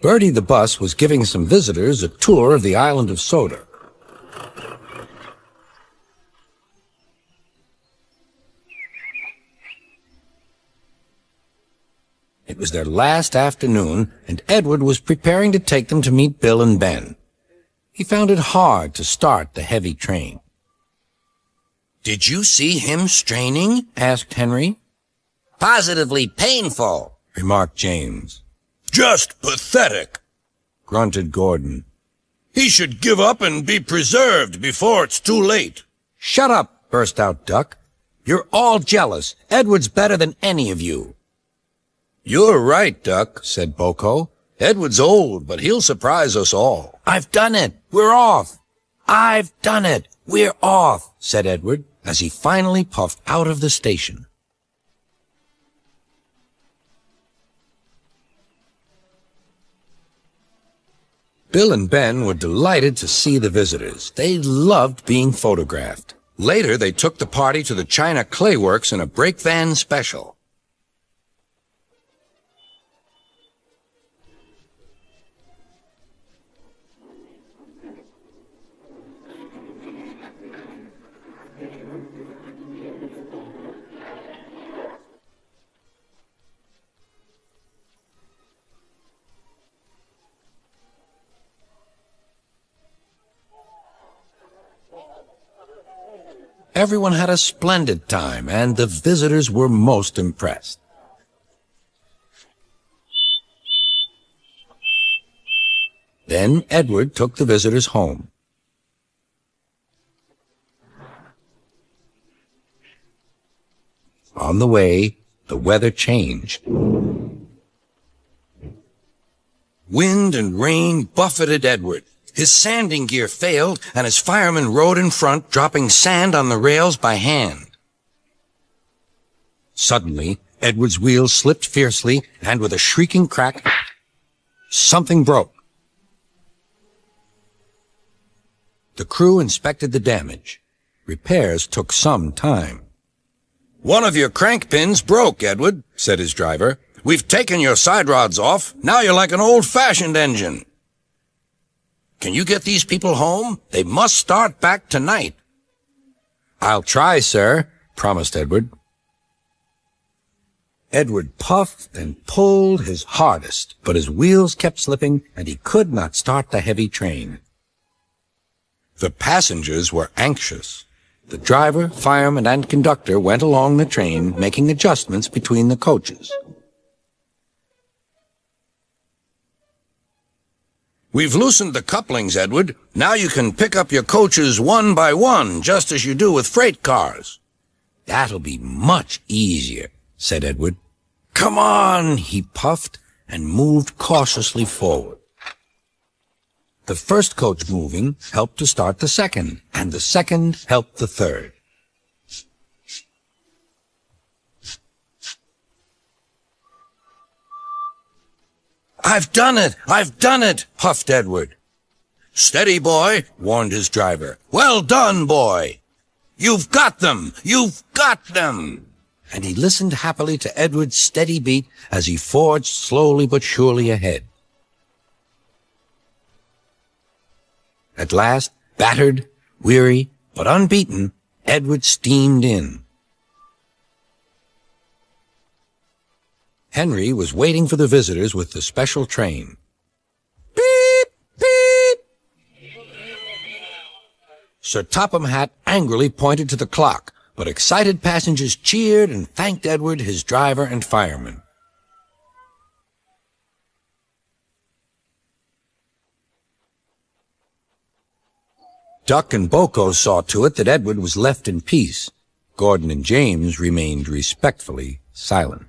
Bertie the bus was giving some visitors a tour of the island of Soda. It was their last afternoon, and Edward was preparing to take them to meet Bill and Ben. He found it hard to start the heavy train. "Did you see him straining?" asked Henry. "Positively painful," remarked James. "Just pathetic," grunted Gordon. "He should give up and be preserved before it's too late." "Shut up," burst out Duck. "You're all jealous. Edward's better than any of you." "You're right, Duck," said Boko. "Edward's old, but he'll surprise us all." "I've done it. We're off." "I've done it. We're off," said Edward, as he finally puffed out of the station. Bill and Ben were delighted to see the visitors. They loved being photographed. Later, they took the party to the China Clay Works in a brake van special. Everyone had a splendid time, and the visitors were most impressed. Then Edward took the visitors home. On the way, the weather changed. Wind and rain buffeted Edward. His sanding gear failed, and his fireman rode in front, dropping sand on the rails by hand. Suddenly, Edward's wheels slipped fiercely, and with a shrieking crack, something broke. The crew inspected the damage. Repairs took some time. "One of your crank pins broke, Edward," said his driver. "We've taken your side rods off. Now you're like an old-fashioned engine." "Can you get these people home? They must start back tonight." "I'll try, sir," promised Edward. Edward puffed and pulled his hardest, but his wheels kept slipping, and he could not start the heavy train. The passengers were anxious. The driver, fireman, and conductor went along the train, making adjustments between the coaches. "We've loosened the couplings, Edward. Now you can pick up your coaches one by one, just as you do with freight cars." "That'll be much easier," said Edward. "Come on," he puffed, and moved cautiously forward. The first coach moving helped to start the second, and the second helped the third. "I've done it! I've done it!" puffed Edward. "Steady, boy," warned his driver. "Well done, boy! You've got them! You've got them!" And he listened happily to Edward's steady beat as he forged slowly but surely ahead. At last, battered, weary, but unbeaten, Edward steamed in. Henry was waiting for the visitors with the special train. Beep! Beep! Sir Topham Hatt angrily pointed to the clock, but excited passengers cheered and thanked Edward, his driver, and fireman. Duck and Boko saw to it that Edward was left in peace. Gordon and James remained respectfully silent.